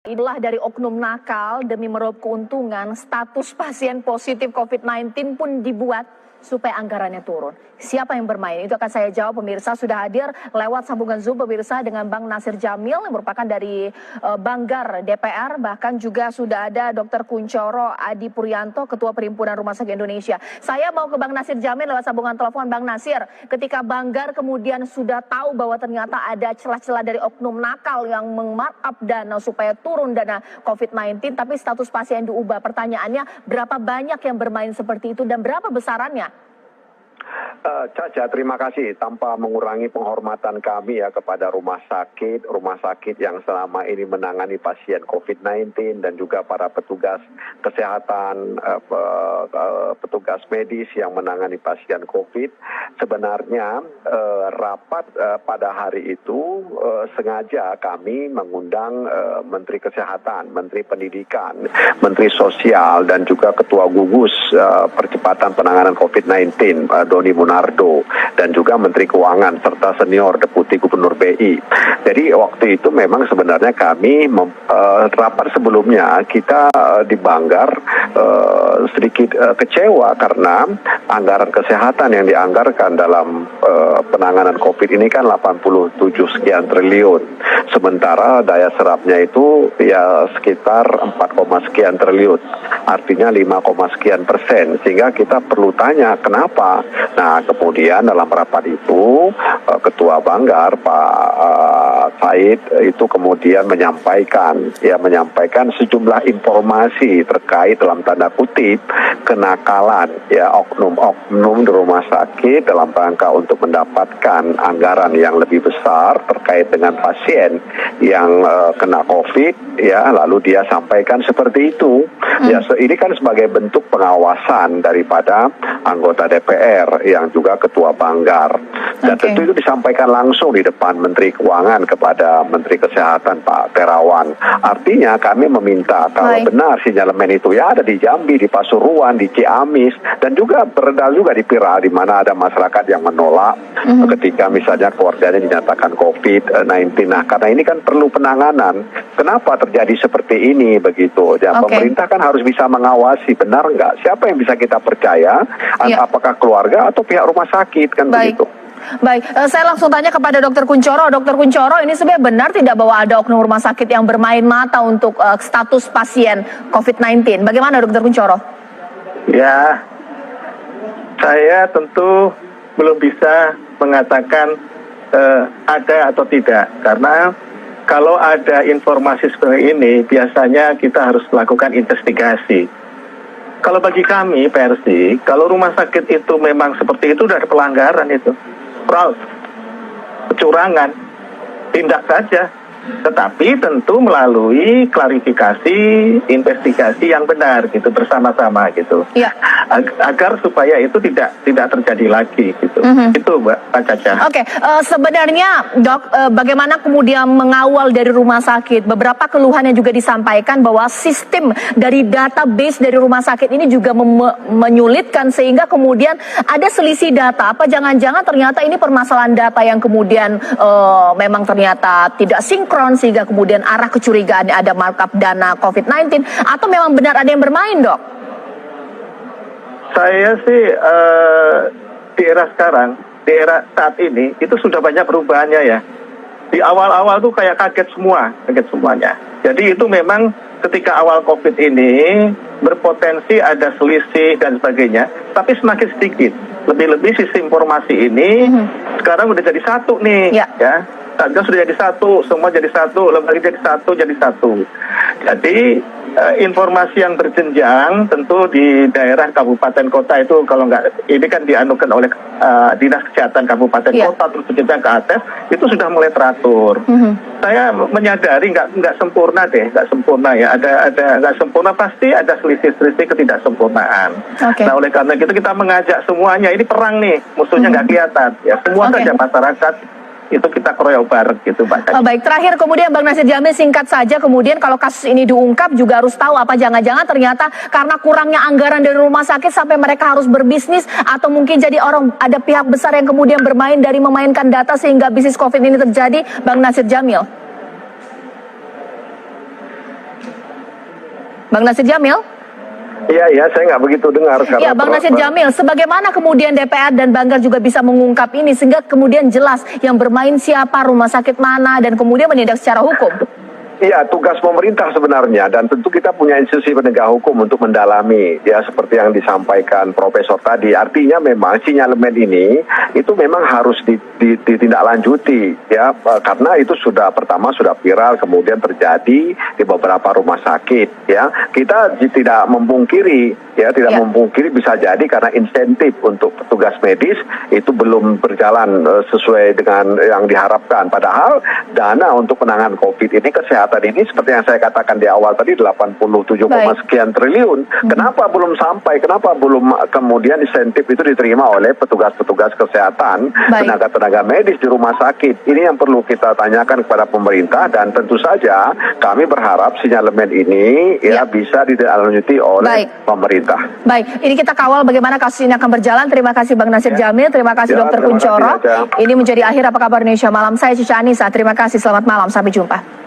Inilah dari oknum nakal demi meraup keuntungan, status pasien positif COVID-19 pun dibuat supaya anggarannya turun. Siapa yang bermain? Itu akan saya jawab, pemirsa. Sudah hadir lewat sambungan Zoom pemirsa dengan Bang Nasir Jamil yang merupakan dari Banggar DPR. Bahkan juga sudah ada Dr. Kunchoro Adi Puryanto, Ketua Perhimpunan Rumah Sakit Indonesia. Saya mau ke Bang Nasir Jamil lewat sambungan telepon. Bang Nasir, ketika Banggar kemudian sudah tahu bahwa ternyata ada celah-celah dari oknum nakal yang meng-markup dana supaya turun dana COVID-19, tapi status pasien diubah. Pertanyaannya, berapa banyak yang bermain seperti itu dan berapa besarannya? Caca, terima kasih. Tanpa mengurangi penghormatan kami ya kepada rumah sakit yang selama ini menangani pasien COVID-19 dan juga para petugas kesehatan, petugas medis yang menangani pasien COVID. Sebenarnya rapat pada hari itu sengaja kami mengundang Menteri Kesehatan, Menteri Pendidikan, Menteri Sosial dan juga Ketua Gugus Percepatan Penanganan COVID-19, Doni Munardo, dan juga Menteri Keuangan serta senior Deputi Gubernur BI. Jadi waktu itu memang sebenarnya kami rapat sebelumnya kita di Banggar sedikit kecewa karena anggaran kesehatan yang dianggarkan dalam penanganan COVID ini kan 87 sekian triliun. Sementara daya serapnya itu ya sekitar 4, sekian triliun. Artinya 5, sekian persen. Sehingga kita perlu tanya kenapa. Nah, kemudian dalam rapat itu Ketua Banggar Pak Said itu kemudian menyampaikan sejumlah informasi terkait dalam tanda kutip kenakalan ya oknum-oknum di rumah sakit dalam rangka untuk mendapatkan anggaran yang lebih besar terkait dengan pasien yang kena COVID ya, lalu dia sampaikan seperti itu. Ya, ini kan sebagai bentuk pengawasan daripada anggota DPR yang juga Ketua Banggar. Dan tentu itu disampaikan langsung di depan Menteri Keuangan kepada Menteri Kesehatan Pak Terawan. Artinya kami meminta kalau benar sinyalemen itu ya ada di Jambi, di Pasuruan, di Ciamis, dan juga beredar juga di Piral di mana ada masyarakat yang menolak ketika misalnya keluarganya dinyatakan COVID-19. Nah, karena ini kan perlu penanganan. Kenapa terjadi seperti ini begitu? Ya, pemerintah kan harus bisa mengawasi benar nggak? Siapa yang bisa kita percaya? Apakah keluarga atau pihak rumah sakit kan begitu? Baik, saya langsung tanya kepada Dr. Kunchoro. Dr. Kunchoro, ini sebenarnya benar tidak bahwa ada oknum rumah sakit yang bermain mata untuk status pasien COVID-19? Bagaimana Dr. Kunchoro? Ya, saya tentu belum bisa mengatakan ada atau tidak. Karena kalau ada informasi seperti ini, biasanya kita harus melakukan investigasi. Kalau bagi kami, Persi, kalau rumah sakit itu memang seperti itu, udah ada pelanggaran itu. Fraud, kecurangan, tindak saja. Tetapi tentu melalui klarifikasi, investigasi yang benar gitu bersama-sama gitu. Ya. Agar supaya itu tidak terjadi lagi gitu. Itu Mbak Caca. Oke, sebenarnya Dok, bagaimana kemudian mengawal dari rumah sakit? Beberapa keluhan yang juga disampaikan bahwa sistem dari database dari rumah sakit ini juga menyulitkan sehingga kemudian ada selisih data. Apa jangan-jangan ternyata ini permasalahan data yang kemudian memang ternyata tidak sinkron sehingga kemudian arah kecurigaan ada markup dana COVID-19 atau memang benar ada yang bermain, Dok? Saya sih di era sekarang, di era saat ini itu sudah banyak perubahannya ya. Di awal-awal tuh kayak kaget semuanya. Jadi itu memang ketika awal COVID ini berpotensi ada selisih dan sebagainya, tapi semakin sedikit. Lebih-lebih sisi informasi ini sekarang udah jadi satu nih, ya. Satgas sudah jadi satu, semua jadi satu, lembaga jadi satu. Jadi informasi yang berjenjang tentu di daerah kabupaten kota itu kalau nggak, ini kan dianukan oleh Dinas Kesehatan Kabupaten Kota terus berjenjang ke atas, itu sudah mulai teratur. Saya menyadari nggak sempurna ya, ada nggak sempurna, pasti ada selisih-selisih ketidaksempurnaan. Nah oleh karena itu kita mengajak semuanya, ini perang nih, musuhnya nggak kelihatan ya, semua saja masyarakat itu kita keroyok bareng gitu Mbak. Baik, terakhir kemudian Bang Nasir Jamil singkat saja, kemudian kalau kasus ini diungkap juga harus tahu apa jangan-jangan ternyata karena kurangnya anggaran dari rumah sakit sampai mereka harus berbisnis atau mungkin jadi ada pihak besar yang kemudian bermain dari memainkan data sehingga bisnis COVID ini terjadi, Bang Nasir Jamil. Bang Nasir Jamil? Iya, saya nggak begitu dengar. Ya, Bang Nasir Jamil, sebagaimana kemudian DPR dan Banggar juga bisa mengungkap ini sehingga kemudian jelas yang bermain siapa, rumah sakit mana, dan kemudian menindak secara hukum? Iya, tugas pemerintah sebenarnya, dan tentu kita punya institusi penegak hukum untuk mendalami, ya seperti yang disampaikan Profesor tadi. Artinya memang sinyalemen ini itu memang harus ditindaklanjuti, ya karena itu sudah viral, kemudian terjadi di beberapa rumah sakit, ya kita tidak memungkiri, memungkiri bisa jadi karena insentif untuk petugas medis itu belum berjalan sesuai dengan yang diharapkan. Padahal dana untuk penanganan COVID ini, kesehatan ini seperti yang saya katakan di awal tadi 87, sekian triliun. Kenapa belum sampai? Kenapa belum kemudian insentif itu diterima oleh petugas-petugas kesehatan, tenaga-tenaga medis di rumah sakit? Ini yang perlu kita tanyakan kepada pemerintah, dan tentu saja kami berharap sinyalemen ini bisa ditindaklanjuti oleh pemerintah. Baik, ini kita kawal bagaimana kasus ini akan berjalan. Terima kasih Bang Nasir Jamil, terima kasih Dr. Kunchoro. Ini menjadi akhir Apa Kabar Indonesia Malam. Saya Cica Anissa, terima kasih, selamat malam, sampai jumpa.